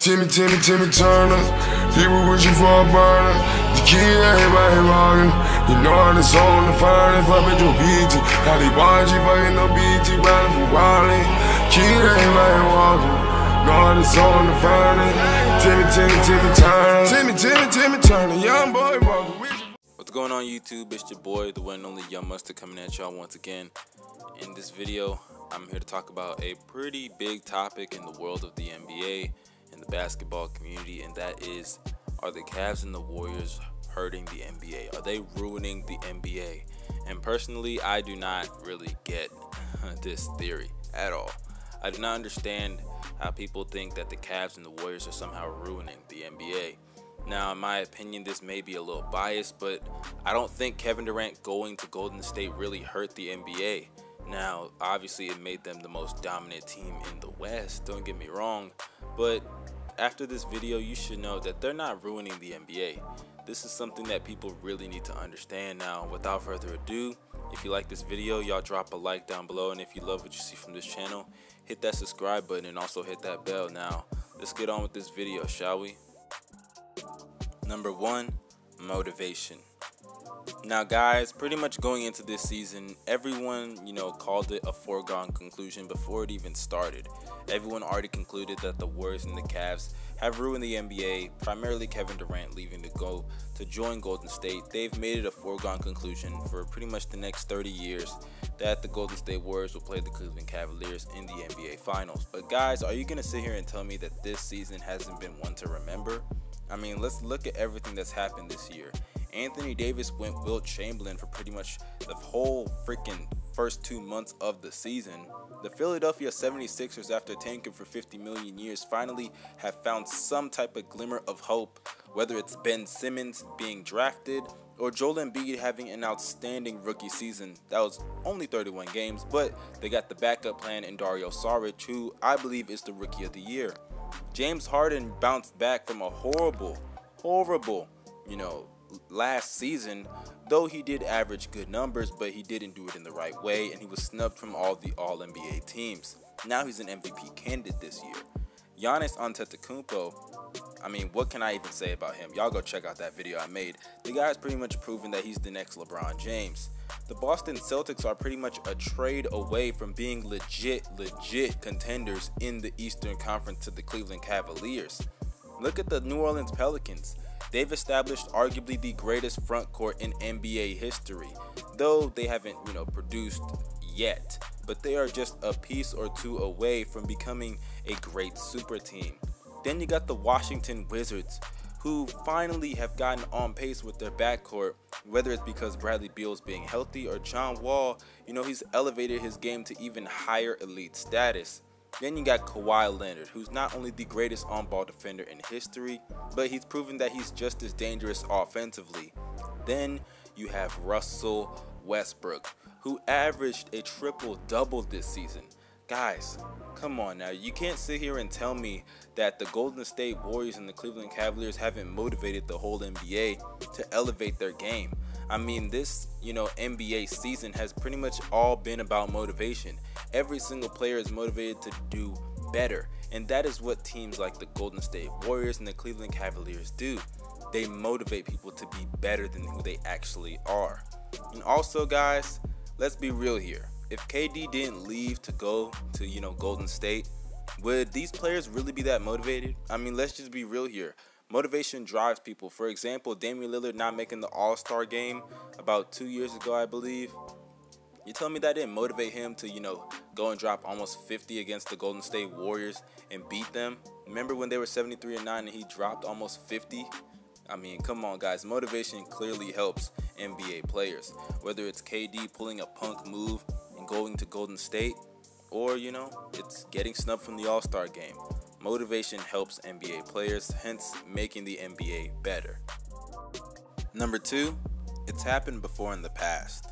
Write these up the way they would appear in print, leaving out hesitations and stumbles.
Timmy Turner. He was wishing for a burner. The kid, everybody walking. You know how the song, the fire, poppin' your BT. How they watch you fucking no BT, riding for Wally. Kid, everybody walking. Know how the song, the fire. Timmy Turner. Young boy walking with you. What's going on YouTube? It's your boy, the one and only Young Mustard, coming at y'all once again. In this video, I'm here to talk about a pretty big topic in the world of the NBA and the basketball community, and that is, are the Cavs and the Warriors hurting the NBA? Are they ruining the NBA? And personally, I do not really get this theory at all. I do not understand how people think that the Cavs and the Warriors are somehow ruining the NBA. Now, in my opinion, this may be a little biased, but I don't think Kevin Durant going to Golden State really hurt the NBA. Now, obviously, it made them the most dominant team in the West, don't get me wrong, but after this video, you should know that they're not ruining the NBA. This is something that people really need to understand. Now, without further ado, if you like this video, y'all drop a like down below, and if you love what you see from this channel, hit that subscribe button and also hit that bell. Now, let's get on with this video, shall we? Number 1, motivation. Now guys, pretty much going into this season, everyone, called it a foregone conclusion before it even started. Everyone already concluded that the Warriors and the Cavs have ruined the NBA, primarily Kevin Durant leaving to join Golden State. They've made it a foregone conclusion for pretty much the next 30 years that the Golden State Warriors will play the Cleveland Cavaliers in the NBA Finals. But guys, are you going to sit here and tell me that this season hasn't been one to remember? I mean, let's look at everything that's happened this year. Anthony Davis went Wilt Chamberlain for pretty much the whole freaking first 2 months of the season. The Philadelphia 76ers, after tanking for 50 million years, finally have found some type of glimmer of hope, whether it's Ben Simmons being drafted or Joel Embiid having an outstanding rookie season. That was only 31 games, but they got the backup plan in Dario Saric, who I believe is the Rookie of the Year. James Harden bounced back from a horrible, last season, though he did average good numbers, but he didn't do it in the right way, and he was snubbed from all the All-NBA teams. Now he's an MVP candidate this year. Giannis Antetokounmpo, I mean, what can I even say about him? Y'all go check out that video I made. The guy's pretty much proven that he's the next LeBron James. The Boston Celtics are pretty much a trade away from being legit contenders in the Eastern Conference to the Cleveland Cavaliers. Look at the New Orleans Pelicans. They've established arguably the greatest front court in NBA history, though they haven't, produced yet, but they are just a piece or two away from becoming a great super team. Then you got the Washington Wizards, who finally have gotten on pace with their backcourt, whether it's because Bradley Beal's being healthy or John Wall, he's elevated his game to even higher elite status. Then you got Kawhi Leonard, who's not only the greatest on-ball defender in history, but he's proven that he's just as dangerous offensively. Then you have Russell Westbrook, who averaged a triple-double this season. Guys, come on now. You can't sit here and tell me that the Golden State Warriors and the Cleveland Cavaliers haven't motivated the whole NBA to elevate their game. I mean, this, NBA season has pretty much all been about motivation. Every single player is motivated to do better, and that is what teams like the Golden State Warriors and the Cleveland Cavaliers do. They motivate people to be better than who they actually are. And also, guys, let's be real here. If KD didn't leave to go to, Golden State, would these players really be that motivated? I mean, let's just be real here. Motivation drives people. For example, Damian Lillard not making the All-Star game about 2 years ago, I believe. You tell me that didn't motivate him to, go and drop almost 50 against the Golden State Warriors and beat them? Remember when they were 73-9 and he dropped almost 50? I mean, come on, guys. Motivation clearly helps NBA players. Whether it's KD pulling a punk move and going to Golden State, or, it's getting snubbed from the All-Star game. Motivation helps NBA players, hence making the NBA better. Number 2, it's happened before in the past.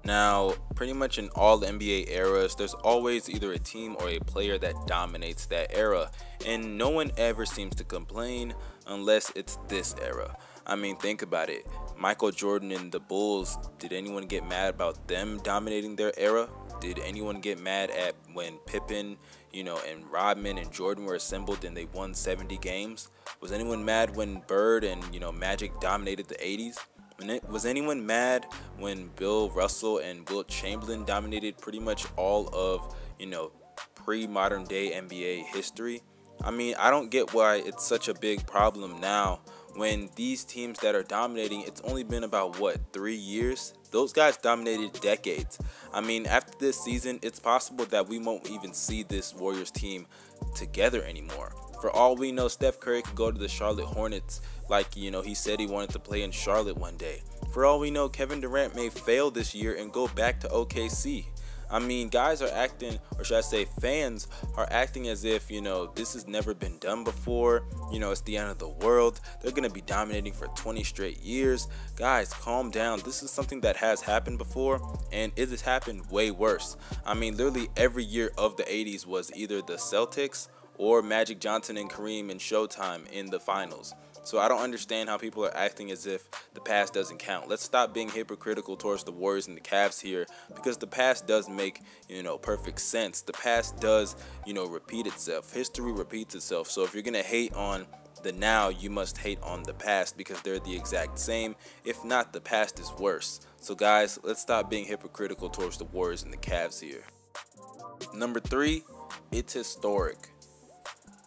Now, pretty much in all NBA eras, there's always either a team or a player that dominates that era, and no one ever seems to complain unless it's this era. I mean, think about it. Michael Jordan and the Bulls, did anyone get mad about them dominating their era? Did anyone get mad at when Pippen, and Rodman and Jordan were assembled and they won 70 games? Was anyone mad when Bird and, Magic dominated the 80s? Was anyone mad when Bill Russell and Wilt Chamberlain dominated pretty much all of, pre-modern day NBA history? I mean, I don't get why it's such a big problem now when these teams that are dominating, it's only been about, 3 years? Those guys dominated decades. I mean, after this season, it's possible that we won't even see this Warriors team together anymore. For all we know, Steph Curry could go to the Charlotte Hornets like, he said he wanted to play in Charlotte one day. For all we know, Kevin Durant may fail this year and go back to OKC. I mean, guys are acting, or should I say fans are acting as if, this has never been done before. It's the end of the world. They're going to be dominating for 20 straight years. Guys, calm down. This is something that has happened before, and it has happened way worse. I mean, literally every year of the 80s was either the Celtics or Magic Johnson and Kareem and Showtime in the finals. So I don't understand how people are acting as if the past doesn't count. Let's stop being hypocritical towards the Warriors and the Cavs here, because the past does make, perfect sense. The past does, repeat itself. History repeats itself. So if you're going to hate on the now, you must hate on the past, because they're the exact same. If not, the past is worse. So guys, let's stop being hypocritical towards the Warriors and the Cavs here. Number 3, it's historic.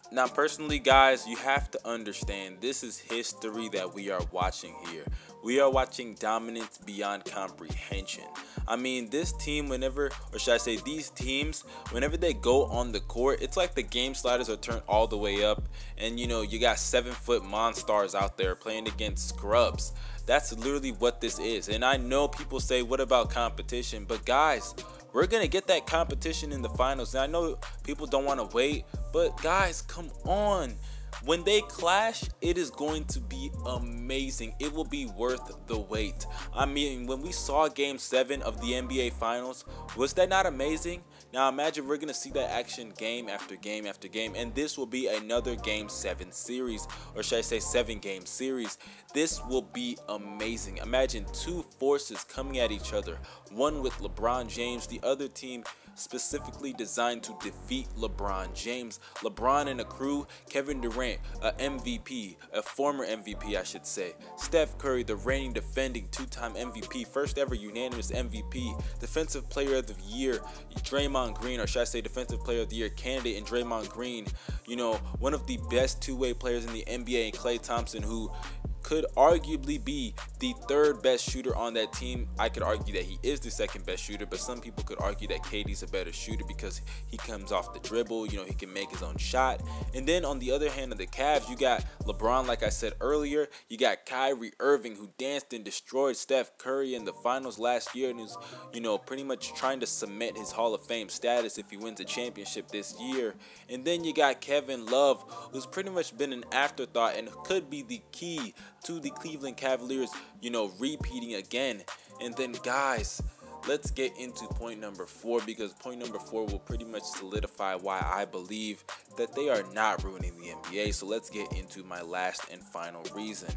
Now, personally, guys, you have to understand this is history that we are watching here. We are watching dominance beyond comprehension. I mean, this team, these teams, whenever they go on the court, it's like the game sliders are turned all the way up. And, you got 7-foot monsters out there playing against scrubs. That's literally what this is. And I know people say, what about competition? But guys, we're going to get that competition in the finals. And I know people don't want to wait, but guys, come on. When they clash, it is going to be amazing. It will be worth the wait. I mean, when we saw Game 7 of the NBA Finals, was that not amazing? Now imagine we're going to see that action game after game after game, and this will be another Game 7 series, or should I say 7-game series. This will be amazing. Imagine two forces coming at each other, one with LeBron James, the other team specifically designed to defeat LeBron James. LeBron and a crew, Kevin Durant, a MVP, a former MVP I should say, Steph Curry, the reigning defending 2-time MVP, first ever unanimous MVP, defensive player of the year, Draymond Green, or should I say defensive player of the year candidate in Draymond Green, one of the best two-way players in the NBA, and Klay Thompson, who could arguably be the third best shooter on that team. I could argue that he is the second best shooter, but some people could argue that KD's a better shooter because he comes off the dribble, he can make his own shot. And then on the other hand of the Cavs, you got LeBron, like I said earlier. You got Kyrie Irving, who danced and destroyed Steph Curry in the finals last year, and is, pretty much trying to cement his Hall of Fame status if he wins a championship this year. And then you got Kevin Love, who's pretty much been an afterthought and could be the key to the Cleveland Cavaliers, repeating again. And then guys, let's get into point number 4, because point number 4 will pretty much solidify why I believe that they are not ruining the NBA. So let's get into my last and final reason.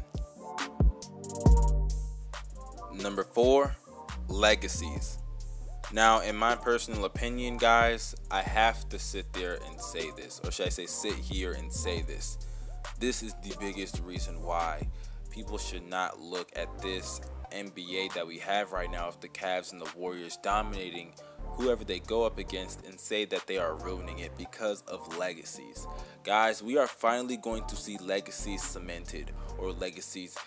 Number 4, legacies. Now, in my personal opinion, guys, I have to sit there and say this, or should I say sit here and say this. This is the biggest reason why people should not look at this NBA that we have right now of the Cavs and the Warriors dominating whoever they go up against and say that they are ruining it because of legacies. Guys, we are finally going to see legacies cemented, or legacies,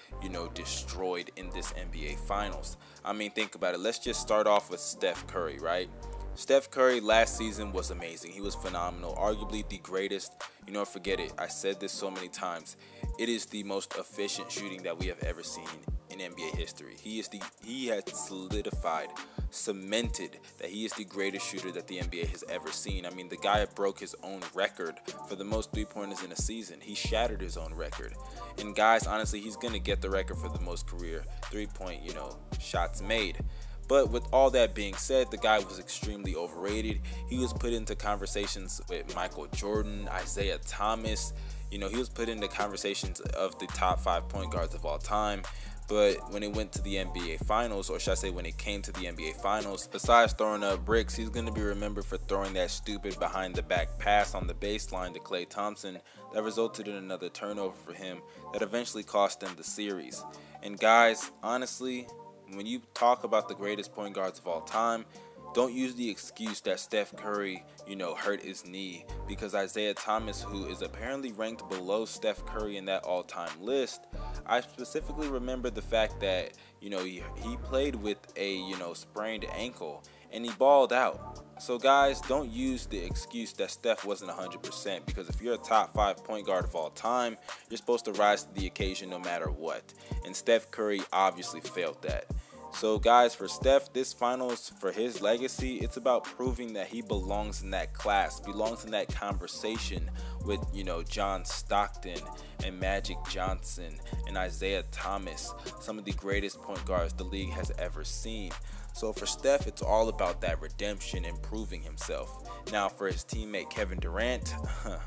destroyed in this NBA Finals. I mean, think about it. Let's just start off with Steph Curry, right? Steph Curry last season was amazing. He was phenomenal, arguably the greatest. Forget it. I said this so many times. It is the most efficient shooting that we have ever seen in NBA history. He has solidified, cemented that he is the greatest shooter that the NBA has ever seen. I mean, the guy broke his own record for the most three-pointers in a season. He shattered his own record. And guys, honestly, he's going to get the record for the most career three-point, shots made. But with all that being said, the guy was extremely overrated. He was put into conversations with Michael Jordan, Isaiah Thomas, You know, he was put in the conversations of the top 5 point guards of all time. But when it went to the NBA Finals, or should I say when it came to the NBA Finals, besides throwing up bricks, he's going to be remembered for throwing that stupid behind-the-back pass on the baseline to Klay Thompson that resulted in another turnover for him that eventually cost them the series. And guys, honestly, when you talk about the greatest point guards of all time, don't use the excuse that Steph Curry, hurt his knee, because Isaiah Thomas, who is apparently ranked below Steph Curry in that all-time list, I specifically remember the fact that, he played with a, sprained ankle and he balled out. So guys, don't use the excuse that Steph wasn't 100%, because if you're a top 5 point guard of all time, you're supposed to rise to the occasion no matter what. And Steph Curry obviously failed that. So guys, for Steph, this finals, for his legacy, it's about proving that he belongs in that class, belongs in that conversation with, John Stockton and Magic Johnson and Isaiah Thomas, some of the greatest point guards the league has ever seen. So for Steph, it's all about that redemption and proving himself. Now for his teammate Kevin Durant,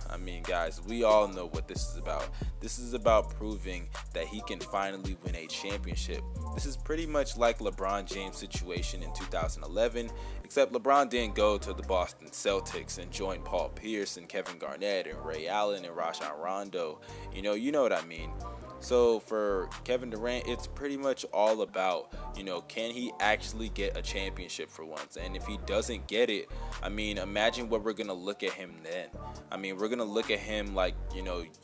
I mean guys, we all know what this is about. This is about proving that he can finally win a championship. This is pretty much like LeBron James' situation in 2011, except LeBron didn't go to the Boston Celtics and join Paul Pierce and Kevin Garnett and Ray Allen and Rajon Rondo. You know what I mean. So for Kevin Durant, it's pretty much all about, can he actually get a championship for once? And if he doesn't get it, I mean, imagine what we're going to look at him then. I mean, we're going to look at him like,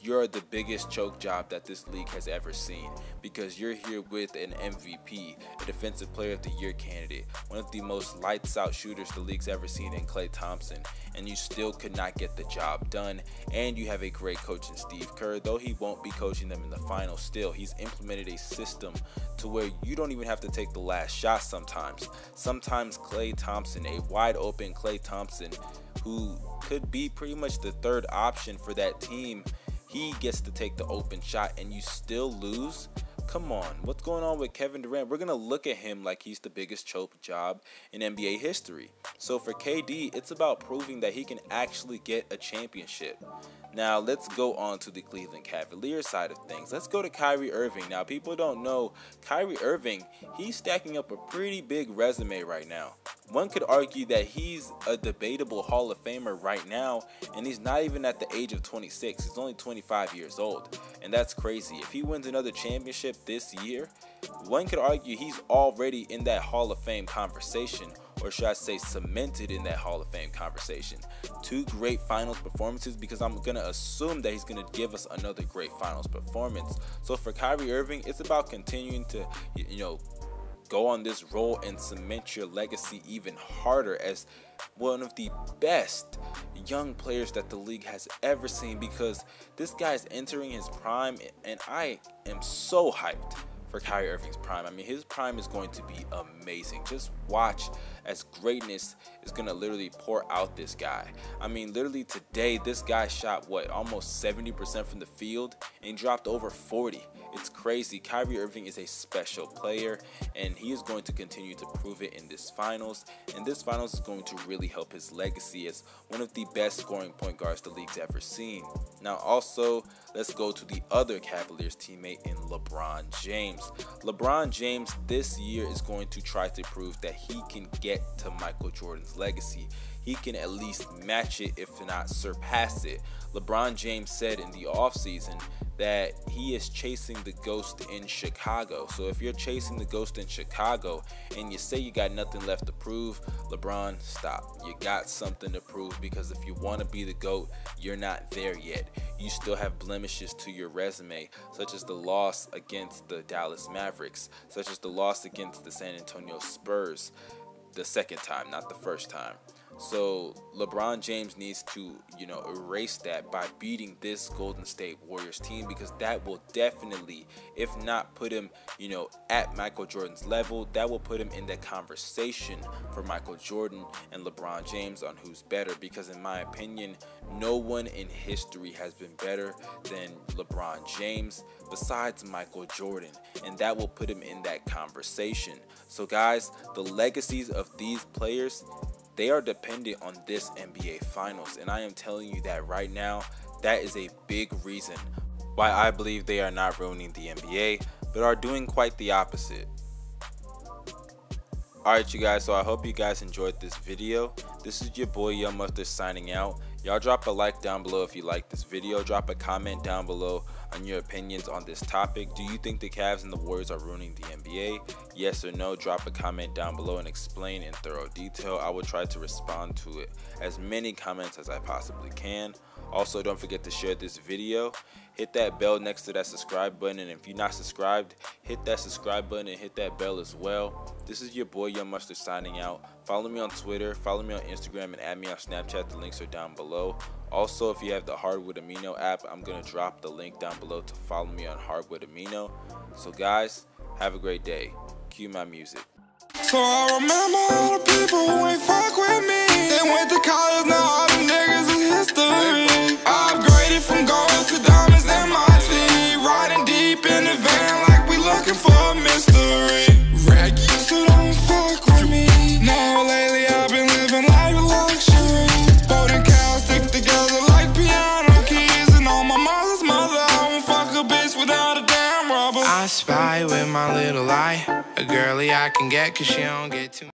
you're the biggest choke job that this league has ever seen, because you're here with an MVP, a Defensive Player of the Year candidate, one of the most lights out shooters the league's ever seen in Klay Thompson, and you still could not get the job done. And you have a great coach in Steve Kerr, though he won't be coaching them in the finals. Still, he's implemented a system to where you don't even have to take the last shot sometimes. Sometimes Klay Thompson, a wide open Klay Thompson, who could be pretty much the third option for that team, he gets to take the open shot and you still lose. Come on, what's going on with Kevin Durant? We're going to look at him like he's the biggest choke job in NBA history. So for KD, it's about proving that he can actually get a championship. Now, let's go on to the Cleveland Cavaliers side of things. Let's go to Kyrie Irving. Now, people don't know, Kyrie Irving, he's stacking up a pretty big resume right now. One could argue that he's a debatable Hall of Famer right now, and he's not even at the age of 26. He's only 25 years old, and that's crazy. If he wins another championship this year, one could argue he's already in that Hall of Fame conversation, or should I say cemented in that Hall of Fame conversation. 2 great finals performances, because I'm going to assume that he's going to give us another great finals performance. So for Kyrie Irving, it's about continuing to, go on this role and cement your legacy even harder as one of the best young players that the league has ever seen, because this guy's entering his prime, and I am so hyped for Kyrie Irving's prime. I mean, his prime is going to be amazing. Just watch as greatness is going to literally pour out this guy. I mean, literally today, this guy shot, almost 70% from the field, and he dropped over 40. It's crazy. Kyrie Irving is a special player, and he is going to continue to prove it in this finals. And this finals is going to really help his legacy as one of the best scoring point guards the league's ever seen. Now, also, let's go to the other Cavaliers teammate in LeBron James. LeBron James this year is going to try to prove that he can get to Michael Jordan's legacy. He can at least match it, if not surpass it. LeBron James said in the offseason that he is chasing the ghost in Chicago. So if you're chasing the ghost in Chicago and you say you got nothing left to prove, LeBron, stop. You got something to prove, because if you want to be the GOAT, you're not there yet. You still have blemishes to your resume, such as the loss against the Dallas Mavericks, such as the loss against the San Antonio Spurs, the second time, not the first time. So LeBron James needs to, erase that by beating this Golden State Warriors team, because that will definitely, if not put him, at Michael Jordan's level, that will put him in the conversation for Michael Jordan and LeBron James on who's better. Because in my opinion, no one in history has been better than LeBron James besides Michael Jordan, and that will put him in that conversation. So guys, the legacies of these players, they are dependent on this NBA Finals, and I am telling you that right now, That is a big reason why I believe they are not ruining the NBA, but are doing quite the opposite. Alright you guys, so I hope you guys enjoyed this video. This is your boy Young Mustard signing out. Y'all drop a like down below if you like this video. Drop a comment down below on your opinions on this topic. Do you think the Cavs and the Warriors are ruining the NBA? Yes or no? Drop a comment down below and explain in thorough detail. I will try to respond to it as many comments as I possibly can. Also, don't forget to share this video. Hit that bell next to that subscribe button, and if you're not subscribed, hit that subscribe button and hit that bell as well. This is your boy Young Mustard signing out. Follow me on Twitter, follow me on Instagram, and add me on Snapchat. The links are down below. Also, if you have the Hardwood Amino app, I'm going to drop the link down below to follow me on Hardwood Amino. So guys, have a great day. Cue my music. So I remember all the people who ain't fuck with me. They went to college, now all them niggas is history. I upgraded from gold to diamonds in my team. Riding deep in the van like we looking for a mystery. Rag used to don't fuck with me. Now lately I've been living like a luxury. Boat and cows stick together like piano keys. And on my mother's mother, I won't fuck a bitch without a damn rubber. I spy with my little eye, a girly I can get 'cause she don't get too